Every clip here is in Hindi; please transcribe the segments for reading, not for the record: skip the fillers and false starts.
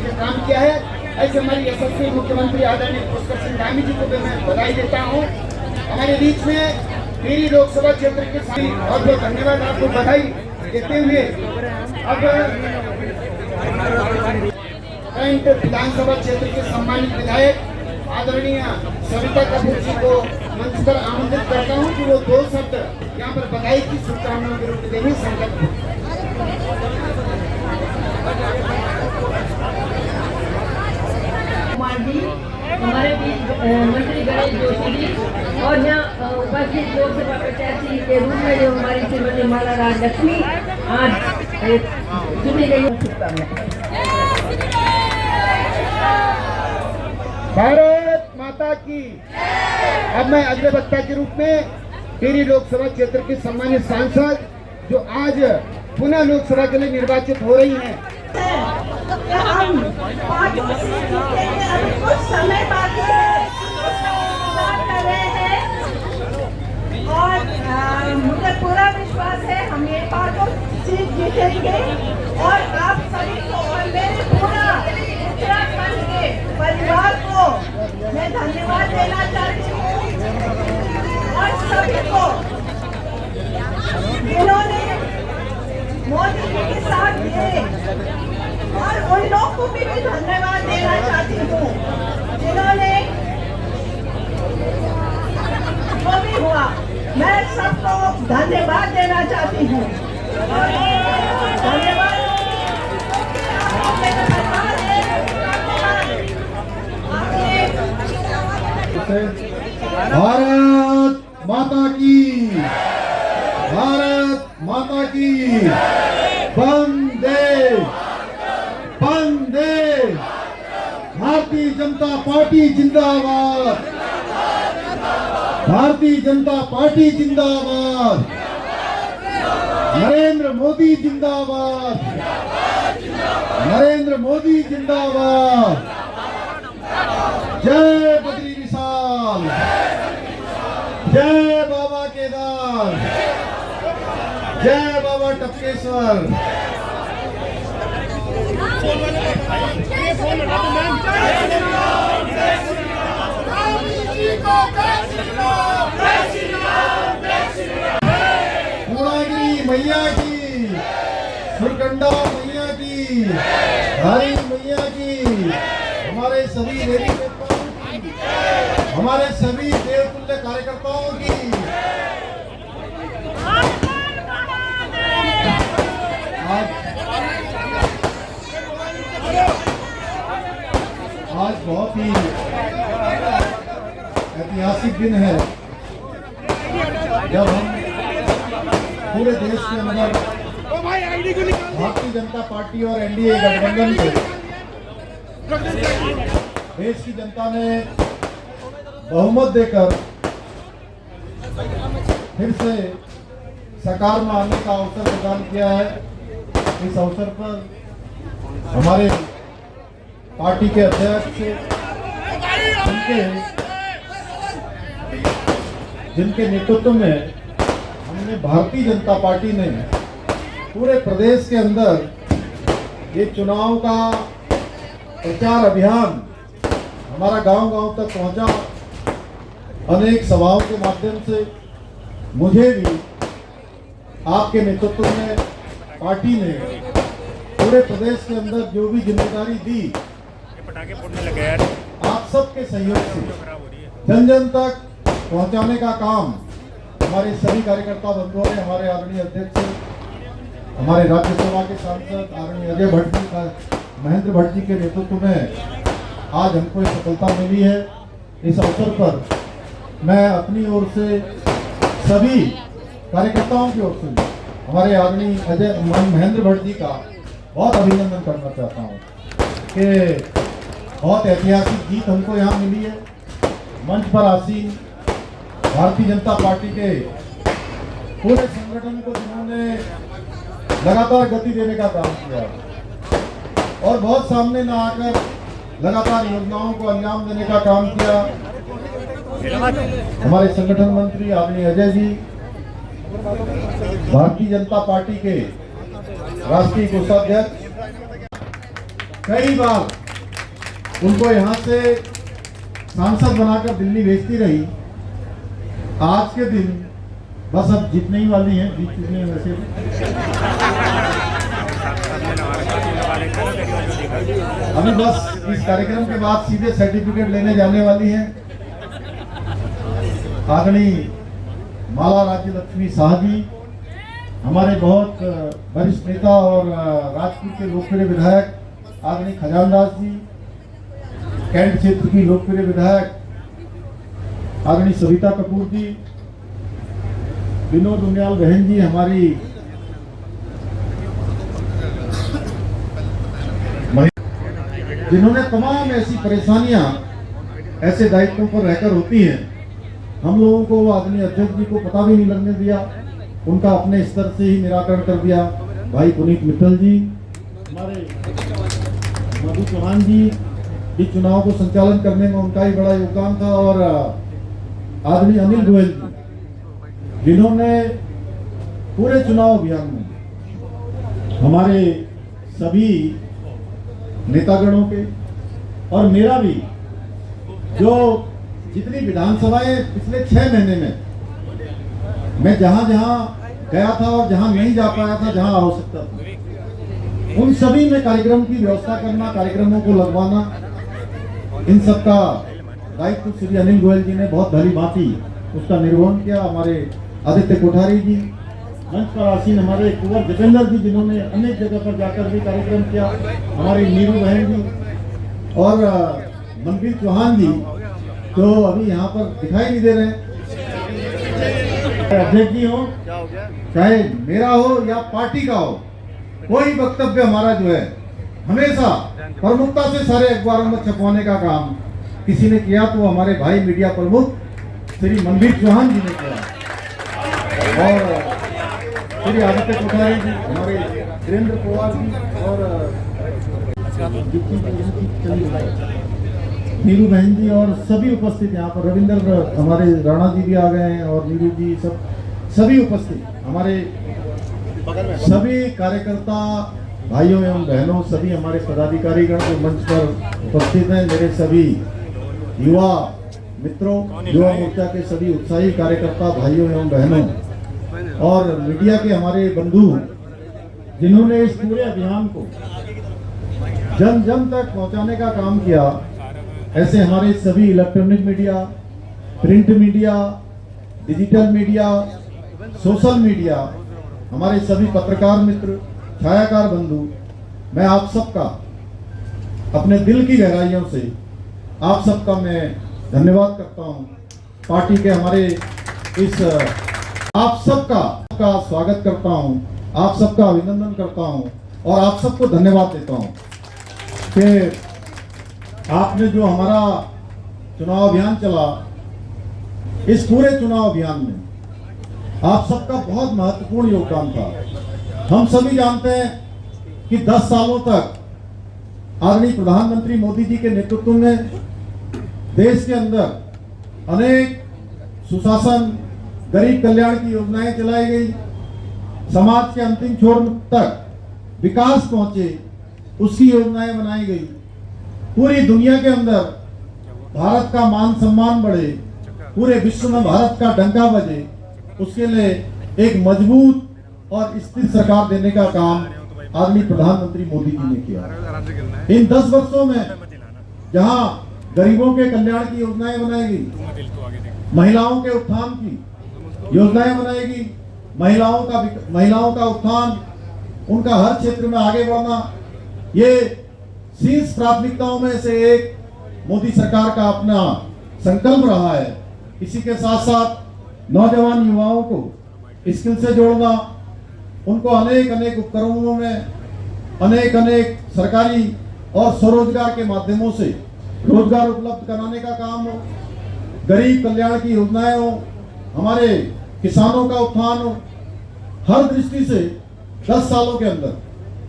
से काम किया है। ऐसे हमारी यशस्वी मुख्यमंत्री आदरणीय पुष्कर सिंह धामी जी को भी मैं बधाई देता हूँ। हमारे बीच में टिहरी लोकसभा क्षेत्र के साथ बहुत बहुत धन्यवाद, आपको बधाई देते हुए अब करंट विधानसभा क्षेत्र के सम्मानित विधायक आदरणीय सविता कपूर जी को मंच पर आमंत्रित करता हूं कि वो 2 शब्द यहाँ पर बधाई की शुभकामनाओं के रूप में देने संकल्प। हमारे बीच मंत्री गणेश जोशी जी और यहाँ उपस्थित लोकसभा प्रत्याशी के रूप में जो हमारी श्रीमती माला राजलक्ष्मी आज चुनी गई। भारत माता की। अब मैं अगले वक्ता के रूप में टिहरी लोकसभा क्षेत्र के सम्मानित सांसद जो आज पुनः लोकसभा के लिए निर्वाचित हो रही हैं, हम कुछ समय बाकी है कर रहे हैं और मुझे पूरा विश्वास है हम ये 5 सीट जीतेंगे और आप सभी को और मेरे पूरा उत्तराखंड के परिवार को मैं धन्यवाद देना चाहती हूँ और सभी को जिन्होंने मोदी जी के साथ दिए और उन लोग को भी धन्यवाद देना चाहती हूँ जिन्होंने जो भी हुआ, मैं सबको धन्यवाद देना चाहती हूँ। धन्यवाद। भारत माता की, भारत माता की। वंदे वंदे। भारतीय जनता पार्टी जिंदाबाद, भारतीय जनता पार्टी जिंदाबाद, नरेंद्र मोदी जिंदाबाद, नरेंद्र मोदी जिंदाबाद। जय बद्री विशाल, जय बाबा केदार, जय बाबा टपकेश्वर। पूर्णागिरी मैया की, सुरकंडा मैया की, हरी मैया की, हमारे सभी देवी देवताओं की, हमारे सभी देवतुल्य कार्यकर्ताओं की। आज बहुत ही ऐतिहासिक दिन है जब हम पूरे देश के अंदर भारतीय जनता पार्टी और एनडीए गठबंधन से देश की जनता ने बहुमत देकर फिर से सरकार में आने का अवसर प्रदान किया है। इस अवसर पर हमारे पार्टी के अध्यक्ष जिनके नेतृत्व में हमने भारतीय जनता पार्टी ने पूरे प्रदेश के अंदर ये चुनाव का प्रचार अभियान हमारा गांव-गांव तक पहुंचा। अनेक सभाओं के माध्यम से मुझे भी आपके नेतृत्व में पार्टी ने पूरे प्रदेश के अंदर जो भी जिम्मेदारी दी, आप सबके सहयोग से जन जन तक पहुंचाने का काम हमारे सभी कार्यकर्ता बंधुओं ने, हमारे आदरणीय अध्यक्ष, हमारे राज्यसभा के सांसद आदरणीय अजय भट्ट जी का, महेंद्र भट्ट जी के नेतृत्व में आज हमको ये सफलता मिली है। इस अवसर पर मैं अपनी ओर से सभी कार्यकर्ताओं की ओर से हमारे आदरणीय अजय महेंद्र भट्ट जी का बहुत अभिनंदन करना चाहता हूँ कि बहुत ऐतिहासिक जीत हमको यहाँ मिली है। मंच पर आसीन भारतीय जनता पार्टी के पूरे संगठन को जिन्होंने लगातार गति देने का काम किया और बहुत सामने न आकर लगातार योजनाओं को अंजाम देने का काम किया। हमारे संगठन मंत्री आदरणीय अजय जी, भारतीय जनता पार्टी के राष्ट्रीय कोषाध्यक्ष कई बार उनको यहाँ से सांसद बनाकर दिल्ली भेजती रही। आज के दिन बस अब जीतने ही वाली हैं, जीत चुकी हैं वैसे। अभी बस इस कार्यक्रम के बाद सीधे सर्टिफिकेट लेने जाने वाली हैं। आदरणीय माला राज्य लक्ष्मी शाह जी, हमारे बहुत वरिष्ठ नेता और राजपुर के लोकप्रिय विधायक आदरणीय खजानदास जी, कैंट क्षेत्र की लोकप्रिय विधायक आदरणीय सविता कपूर जी, विनोद उनियाल बहन जी, हमारी जिन्होंने तमाम ऐसी परेशानियां ऐसे दायित्वों पर रहकर होती हैं, हम लोगों को आदरणीय अध्यक्ष जी को पता भी नहीं लगने दिया, उनका अपने स्तर से ही निराकरण कर दिया। भाई पुनीत मित्तल जी, हमारे मधु चौहान जी, इस चुनाव को संचालन करने में उनका ही बड़ा योगदान था, और आदरणीय अनिल गोयल जी, जिन्होंने पूरे चुनाव अभियान में हमारे सभी नेतागणों के और मेरा भी, जो जितनी विधानसभाएं पिछले 6 महीने में मैं जहां जहां गया था और जहां नहीं जा पाया था, जहां आवश्यकता थी, उन सभी में कार्यक्रम की व्यवस्था करना, कार्यक्रमों को लगवाना, इन सब का दायित्व श्री अनिल गोयल जी ने बहुत भली भांति उसका निर्वहन किया। हमारे आदित्य कोठारी जी, मंच पर आसीन हमारे कुंवर जितेंद्र जी, जिन्होंने अनेक जगह पर जाकर भी कार्यक्रम किया, हमारी नीरू बहन जी और मनवीर चौहान जी, जो अभी यहाँ पर दिखाई नहीं दे रहे हैं। अध्यक्ष जी हो, चाहे मेरा हो या पार्टी का हो, कोई वक्तव्य हमारा जो है हमेशा प्रमुखता से सारे अखबारों में छपवाने का काम किसी ने किया तो हमारे भाई मीडिया प्रमुख श्री मनवीर चौहान जी ने किया, और श्री आदित्य कोठारी जी, हमारे वीरेंद्र पवार जी और नीरू बहन जी और सभी उपस्थित यहाँ पर, रविंद्र हमारे राणा जी भी आ गए हैं और नीरू जी, सभी उपस्थित हमारे सभी कार्यकर्ता भाइयों एवं बहनों, सभी हमारे पदाधिकारीगण जो मंच पर उपस्थित हैं, मेरे सभी युवा मित्रों, युवा मोर्चा के सभी उत्साही कार्यकर्ता भाइयों एवं बहनों, और मीडिया के हमारे बंधु जिन्होंने इस पूरे अभियान को जन जन तक पहुंचाने का काम किया, ऐसे हमारे सभी electronic media, print media, digital media, social media, हमारे सभी पत्रकार मित्र, छायाकार बंधु, मैं आप सबका अपने दिल की गहराइयों से आप सबका मैं धन्यवाद करता हूं। पार्टी के हमारे इस आप सबका स्वागत करता हूं, आप सबका अभिनंदन करता हूं और आप सबको धन्यवाद देता हूं कि आपने जो हमारा चुनाव अभियान चला, इस पूरे चुनाव अभियान में आप सबका बहुत महत्वपूर्ण योगदान था। हम सभी जानते हैं कि 10 सालों तक आदरणीय प्रधानमंत्री मोदी जी के नेतृत्व में देश के अंदर अनेक सुशासन, गरीब कल्याण की योजनाएं चलाई गई, समाज के अंतिम छोर तक विकास पहुंचे उसकी योजनाएं बनाई गई, पूरी दुनिया के अंदर भारत का मान सम्मान बढ़े, पूरे विश्व में भारत का डंका बजे, उसके लिए एक मजबूत और स्थिर सरकार देने का काम आदरणीय प्रधानमंत्री मोदी जी ने किया। इन 10 वर्षों में जहां गरीबों के कल्याण की योजनाएं बनाई गई, महिलाओं के उत्थान की योजनाएं बनाई गई, महिलाओं का उत्थान, उनका हर क्षेत्र में आगे बढ़ना, ये शीर्ष प्राथमिकताओं में से एक मोदी सरकार का अपना संकल्प रहा है। इसी के साथ साथ नौजवान युवाओं को स्किल से जोड़ना, उनको अनेक उपक्रमों में अनेक सरकारी और स्वरोजगार के माध्यमों से रोजगार उपलब्ध कराने का काम हो, गरीब कल्याण की योजनाएं हो, हमारे किसानों का उत्थान हो, हर दृष्टि से 10 सालों के अंदर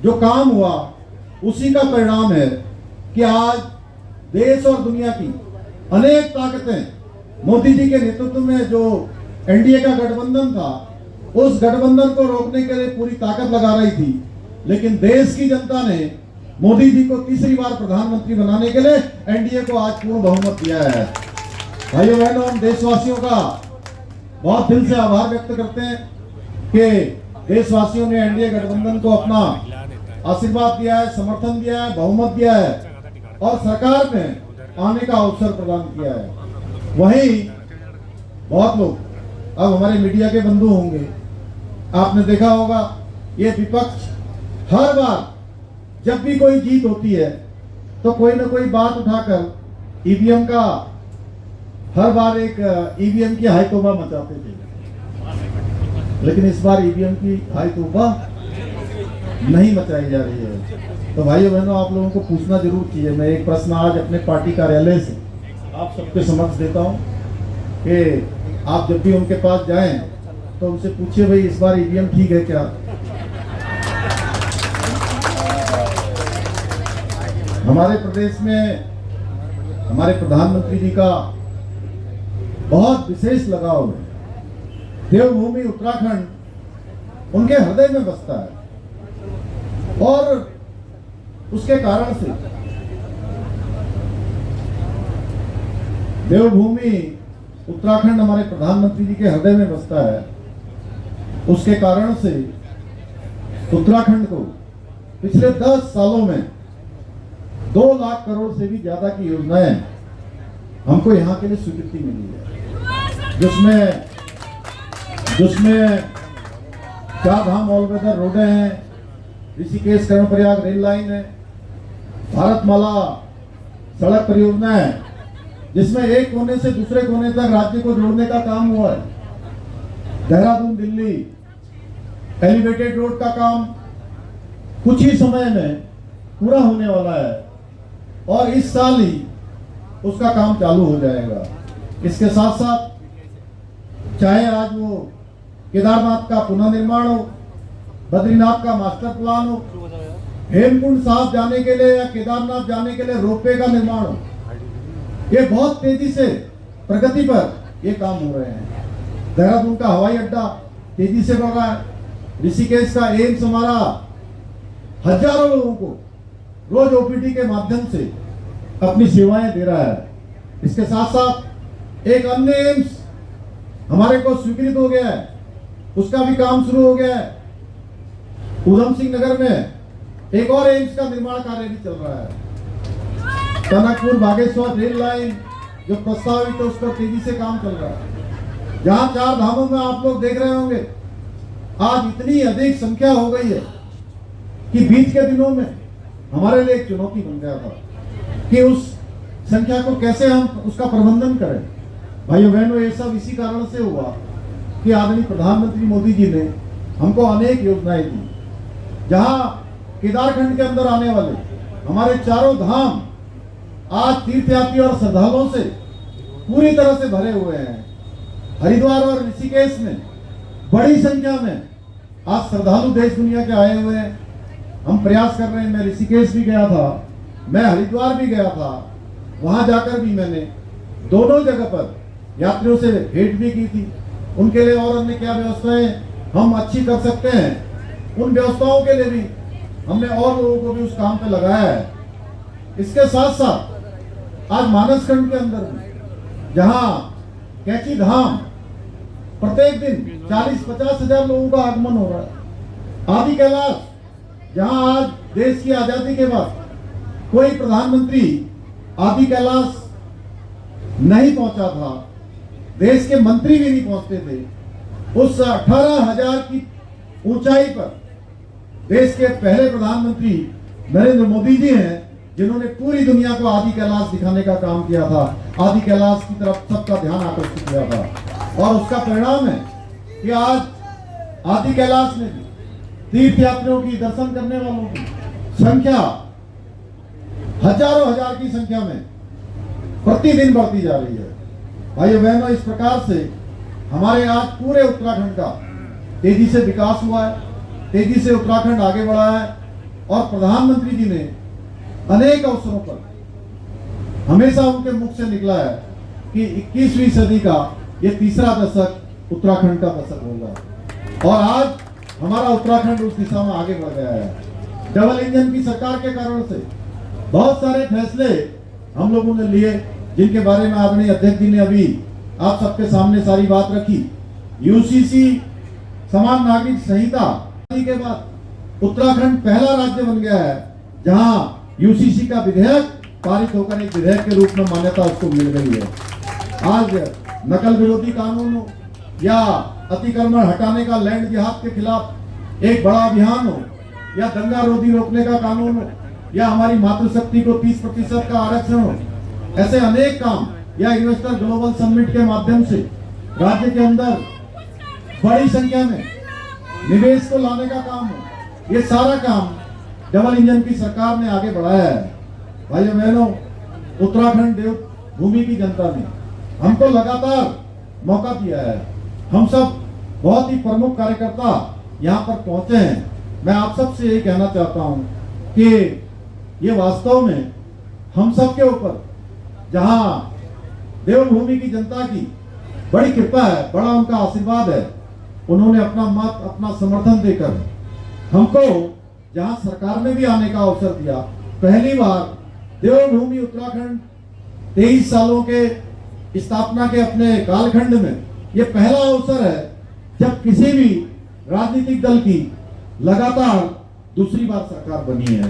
जो काम हुआ उसी का परिणाम है कि आज देश और दुनिया की अनेक ताकतें मोदी जी के नेतृत्व में जो एनडीए का गठबंधन था, उस गठबंधन को रोकने के लिए पूरी ताकत लगा रही थी, लेकिन देश की जनता ने मोदी जी को तीसरी बार प्रधानमंत्री बनाने के लिए एनडीए को आज पूर्ण बहुमत दिया है। भाइयों बहनों, हम देशवासियों का बहुत दिल से आभार व्यक्त करते हैं कि देशवासियों ने एनडीए गठबंधन को अपना आशीर्वाद दिया है, समर्थन दिया है, बहुमत दिया है और सरकार में आने का अवसर प्रदान किया है। वहीं बहुत लोग अब हमारे मीडिया के बंधु होंगे, आपने देखा होगा ये विपक्ष हर बार जब भी कोई जीत होती है तो कोई ना कोई बात उठाकर ईवीएम का हर बार एक ईवीएम की हाई तौबा मचाते थे, लेकिन इस बार ईवीएम की हाई तौबा नहीं मचाई जा रही है। तो भाइयों बहनों, आप लोगों को पूछना जरूर चाहिए। मैं एक प्रश्न आज अपने पार्टी कार्यालय से आप सबके समक्ष देता हूं कि आप जब भी उनके पास जाएं तो उनसे पूछिए, भाई इस बार ईवीएम ठीक है क्या? हमारे प्रदेश में हमारे प्रधानमंत्री जी का बहुत विशेष लगाव है। देवभूमि उत्तराखंड उनके हृदय में बसता है और उसके कारण से देवभूमि उत्तराखंड हमारे प्रधानमंत्री जी के हृदय में बसता है। उसके कारण से उत्तराखंड को पिछले 10 सालों में 2 लाख करोड़ से भी ज्यादा की योजनाएं हमको यहाँ के लिए स्वीकृति मिली है, जिसमें 4 धाम ऑल वेदर रोडें हैं, ऋषिकेश कर्णप्रयाग रेल लाइन है, भारतमाला सड़क परियोजना है, जिसमें एक कोने से दूसरे कोने तक राज्य को जोड़ने का काम हुआ है। देहरादून दिल्ली एलिवेटेड रोड का काम कुछ ही समय में पूरा होने वाला है और इस साल ही उसका काम चालू हो जाएगा। इसके साथ साथ चाहे आज वो केदारनाथ का पुनर्निर्माण हो, बद्रीनाथ का मास्टर प्लान हो, हेमकुंड साहब जाने के लिए या केदारनाथ जाने के लिए रोपवे का निर्माण हो, ये बहुत तेजी से प्रगति पर ये काम हो रहे हैं। देहरादून का हवाई अड्डा तेजी से बढ़ रहा है। ऋषिकेश का एम्स हमारा हजारों लोगों को रोज ओपीडी के माध्यम से अपनी सेवाएं दे रहा है। इसके साथ साथ एक अन्य एम्स हमारे को स्वीकृत हो गया है, उसका भी काम शुरू हो गया है। उधम सिंह नगर में एक और एम्स का निर्माण कार्य भी चल रहा है। टनकपुर बागेश्वर रेल लाइन जो प्रस्तावित है उस पर तेजी से काम चल रहा है। जहां 4 धामों में आप लोग देख रहे होंगे आज इतनी अधिक संख्या हो गई है कि बीच के दिनों में हमारे लिए एक चुनौती बन गया था कि उस संख्या को कैसे हम उसका प्रबंधन करें। भाइयों बहनों, ये सब इसी कारण से हुआ कि आदरणीय प्रधानमंत्री मोदी जी ने हमको अनेक योजनाएं दी। जहां केदारखंड के अंदर आने वाले हमारे 4 धाम आज तीर्थयात्री और श्रद्धालुओं से पूरी तरह से भरे हुए हैं। हरिद्वार और ऋषिकेश में बड़ी संख्या में आज श्रद्धालु देश दुनिया के आए हुए हैं। हम प्रयास कर रहे हैं। मैं ऋषिकेश भी गया था, मैं हरिद्वार भी गया था। वहां जाकर भी मैंने दोनों जगह पर यात्रियों से भेंट भी की थी। उनके लिए और अन्य क्या व्यवस्थाएं हम अच्छी कर सकते हैं, उन व्यवस्थाओं के लिए भी हमने और लोगों को भी उस काम पे लगाया है। इसके साथ साथ आज मानसखंड के अंदर भी जहां कैची धाम प्रत्येक दिन 40-50 हजार लोगों का आगमन हो रहा है। आदि कैलाश जहां आज देश की आजादी के बाद कोई प्रधानमंत्री आदि कैलाश नहीं पहुंचा था, देश के मंत्री भी नहीं पहुंचते थे, उस 18,000 की ऊंचाई पर देश के पहले प्रधानमंत्री नरेंद्र मोदी जी हैं, जिन्होंने पूरी दुनिया को आदि कैलाश दिखाने का काम किया था। आदि कैलाश की तरफ सबका ध्यान आकर्षित किया था और उसका परिणाम है कि आज आदि कैलाश में भी तीर्थयात्रियों की, दर्शन करने वालों की संख्या हजारों हजार की संख्या में प्रतिदिन बढ़ती जा रही है। भाइयों बहनों, इस प्रकार से हमारे आज पूरे उत्तराखंड का तेजी से विकास हुआ है, तेजी से उत्तराखंड आगे बढ़ा है और प्रधानमंत्री जी ने अनेक अवसरों पर हमेशा उनके मुख से निकला है कि 21वीं सदी का ये तीसरा दशक उत्तराखंड का दशक होगा और आज हमारा उत्तराखंड उस दिशा में आगे बढ़ गया है। डबल इंजन की सरकार के कारण से बहुत सारे फैसले हम लोगों ने लिए, जिनके बारे में आदरणीय अध्यक्ष जी ने अभी आप सबके सामने सारी बात रखी। यूसीसी समान नागरिक संहिता के बाद उत्तराखंड पहला राज्य बन गया है जहां यूसीसी का विधेयक पारित होकर एक विधेयक के रूप में मान्यता उसको मिल गई है। आज नकल विरोधी कानून हो या अतिक्रमण हटाने का लैंड जिहाद के खिलाफ एक बड़ा अभियान हो या दंगा रोधी रोकने का कानून हो या हमारी मातृशक्ति को 30% का आरक्षण हो, ऐसे अनेक काम या इन्वेस्टर ग्लोबल समिट के माध्यम से राज्य के अंदर बड़ी संख्या में निवेश को लाने का काम हो, ये सारा काम डबल इंजन की सरकार ने आगे बढ़ाया है। भाइयों बहनों, उत्तराखंड देवभूमि की जनता ने हमको लगातार मौका दिया है। हम सब बहुत ही प्रमुख कार्यकर्ता यहाँ पर पहुंचे हैं। मैं आप सब से यही कहना चाहता हूं कि ये वास्तव में हम सब के ऊपर जहां देवभूमि की जनता की बड़ी कृपा है, बड़ा उनका आशीर्वाद है, उन्होंने अपना मत, अपना समर्थन देकर हमको जहां सरकार में भी आने का अवसर दिया। पहली बार देवभूमि उत्तराखंड 23 सालों के स्थापना के अपने कालखंड में ये पहला अवसर है जब किसी भी राजनीतिक दल की लगातार दूसरी बार सरकार बनी है।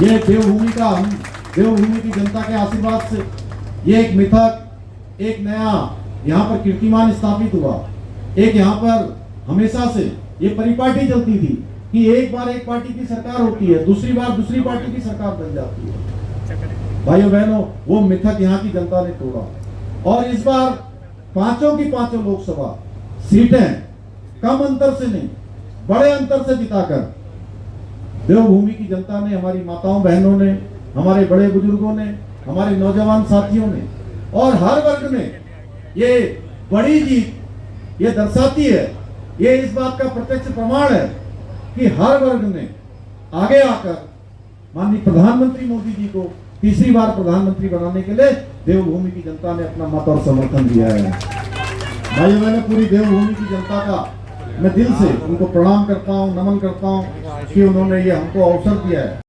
ये देवभूमि की जनता के आशीर्वाद से ये एक मिथक, एक नया यहाँ पर कीर्तिमान स्थापित हुआ। एक यहाँ पर हमेशा से ये परिपाटी चलती थी कि एक बार एक पार्टी की सरकार होती है, दूसरी बार दूसरी पार्टी की सरकार बन जाती है। भाइयों बहनों, वो मिथक यहाँ की जनता ने तोड़ा और इस बार पांचों की पांचों लोकसभा सीटें कम अंतर से नहीं, बड़े अंतर से जिताकर देवभूमि की जनता ने, हमारी माताओं बहनों ने, हमारे बड़े बुजुर्गों ने, हमारे नौजवान साथियों ने और हर वर्ग ने ये बड़ी जीत ये दर्शाती है। ये इस बात का प्रत्यक्ष प्रमाण है कि हर वर्ग ने आगे आकर माननीय प्रधानमंत्री मोदी जी को तीसरी बार प्रधानमंत्री बनाने के लिए देवभूमि की जनता ने अपना मत और समर्थन दिया है। भाइयों बहनों, पूरी देवभूमि की जनता का मैं दिल से उनको प्रणाम करता हूँ, नमन करता हूँ कि उन्होंने ये हमको अवसर दिया है।